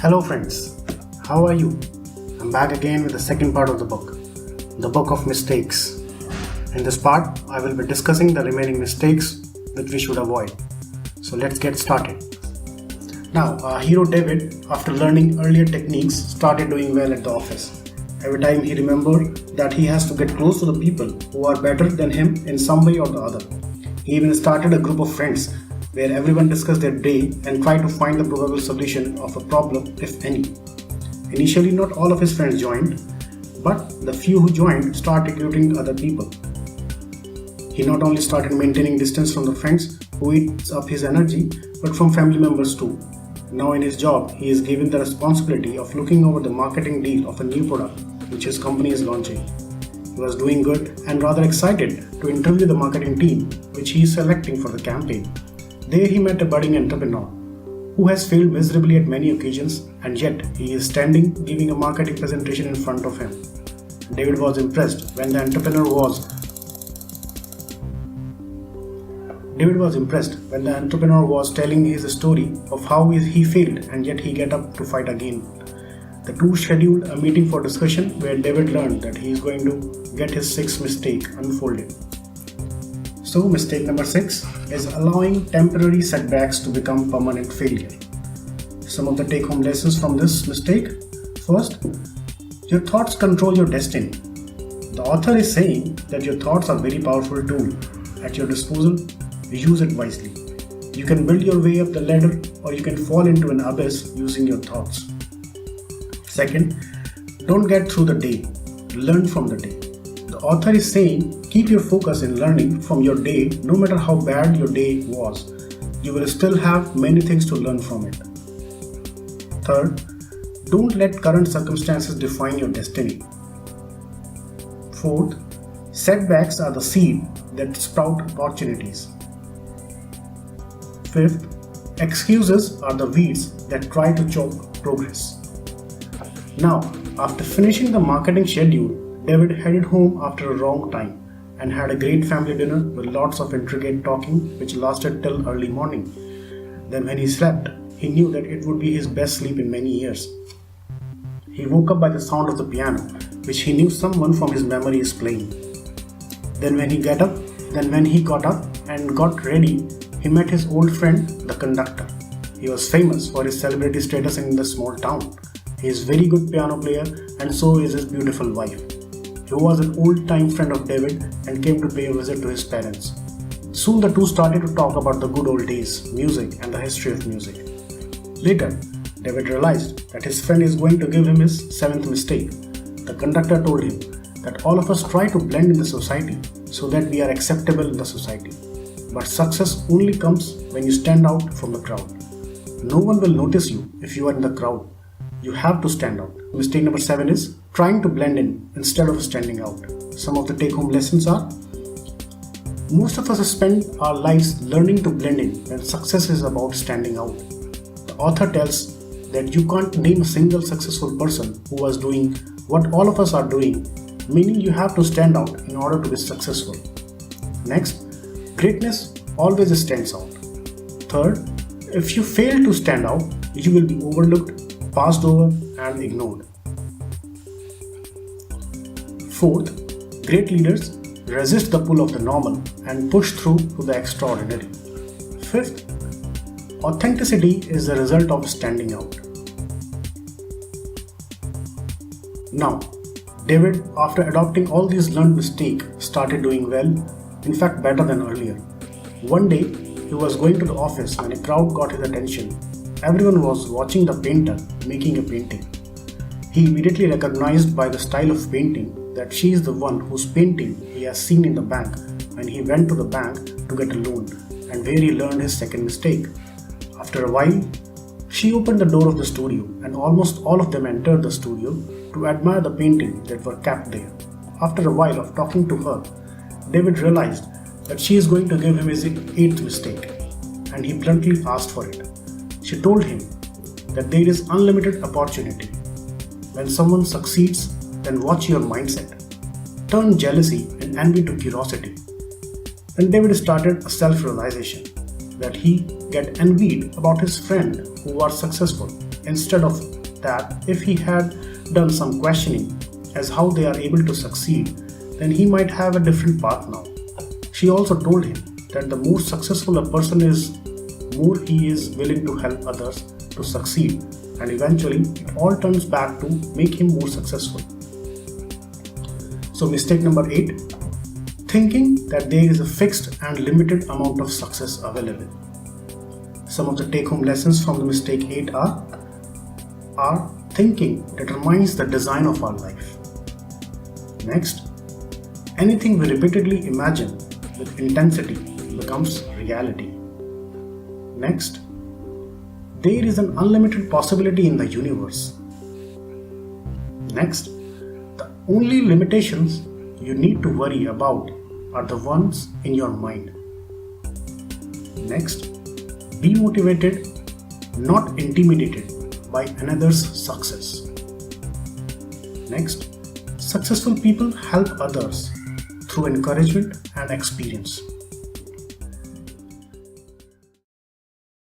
Hello friends, how are you? I'm back again with the second part of the book of mistakes. In this part, I will be discussing the remaining mistakes which we should avoid. So let's get started. Now, our hero David, after learning earlier techniques, started doing well at the office. Every time he remembered that he has to get close to the people who are better than him in some way or the other. He even started a group of friends where everyone discussed their day and tried to find the probable solution of a problem, if any. Initially, not all of his friends joined, but the few who joined started recruiting other people. He not only started maintaining distance from the friends who eats up his energy, but from family members too. Now in his job, he is given the responsibility of looking over the marketing deal of a new product which his company is launching. He was doing good and rather excited to interview the marketing team which he is selecting for the campaign. There he met a budding entrepreneur who has failed miserably at many occasions, and yet he is standing giving a marketing presentation in front of him. David was impressed when the entrepreneur was telling his story of how he failed and yet he get up to fight again. The two scheduled a meeting for discussion where David learned that he is going to get his sixth mistake unfolded. So mistake number 6 is allowing temporary setbacks to become permanent failure. Some of the take-home lessons from this mistake. First, your thoughts control your destiny. The author is saying that your thoughts are a very powerful tool at your disposal. Use it wisely. You can build your way up the ladder, or you can fall into an abyss using your thoughts. Second, don't get through the day. Learn from the day. The author is saying keep your focus in learning from your day. No matter how bad your day was, you will still have many things to learn from it. Third, don't let current circumstances define your destiny. Fourth, setbacks are the seed that sprout opportunities. Fifth, excuses are the weeds that try to choke progress. Now, after finishing the marketing schedule, David headed home after a long time and had a great family dinner with lots of intricate talking which lasted till early morning. Then when he slept, he knew that it would be his best sleep in many years. He woke up by the sound of the piano, which he knew someone from his memory is playing. Then when he got up and got ready, he met his old friend, the conductor. He was famous for his celebrity status in the small town. He is a very good piano player, and so is his beautiful wife. He was an old-time friend of David and came to pay a visit to his parents. Soon the two started to talk about the good old days, music, and the history of music. Later, David realized that his friend is going to give him his 7th mistake. The conductor told him that all of us try to blend in the society so that we are acceptable in the society. But success only comes when you stand out from the crowd. No one will notice you if you are in the crowd. You have to stand out. Mistake number 7 is trying to blend in instead of standing out. Some of the take-home lessons are: most of us spend our lives learning to blend in when success is about standing out. The author tells that you can't name a single successful person who was doing what all of us are doing, meaning you have to stand out in order to be successful. Next, greatness always stands out. Third, if you fail to stand out, you will be overlooked, passed over, and ignored. Fourth, great leaders resist the pull of the normal and push through to the extraordinary. Fifth, authenticity is the result of standing out. Now, David, after adopting all these learned mistakes, started doing well, in fact better than earlier. One day, he was going to the office when a crowd got his attention. Everyone was watching the painter making a painting. He immediately recognized by the style of painting that she is the one whose painting he has seen in the bank when he went to the bank to get a loan, and where he learned his second mistake. After a while, she opened the door of the studio and almost all of them entered the studio to admire the painting that were kept there. After a while of talking to her, David realized that she is going to give him his 8th mistake, and he bluntly asked for it. She told him that there is unlimited opportunity. When someone succeeds, then watch your mindset. Turn jealousy and envy to curiosity. Then David started a self-realization that he get envied about his friend who was successful. Instead of that, if he had done some questioning as how they are able to succeed, then he might have a different path now. She also told him that the more successful a person is, more he is willing to help others to succeed, and eventually it all turns back to make him more successful. So mistake number 8, thinking that there is a fixed and limited amount of success available. Some of the take-home lessons from the mistake 8 are: our thinking determines the design of our life. Next, anything we repeatedly imagine with intensity becomes reality. Next, there is an unlimited possibility in the universe. Next, the only limitations you need to worry about are the ones in your mind. Next, be motivated, not intimidated by another's success. Next, successful people help others through encouragement and experience.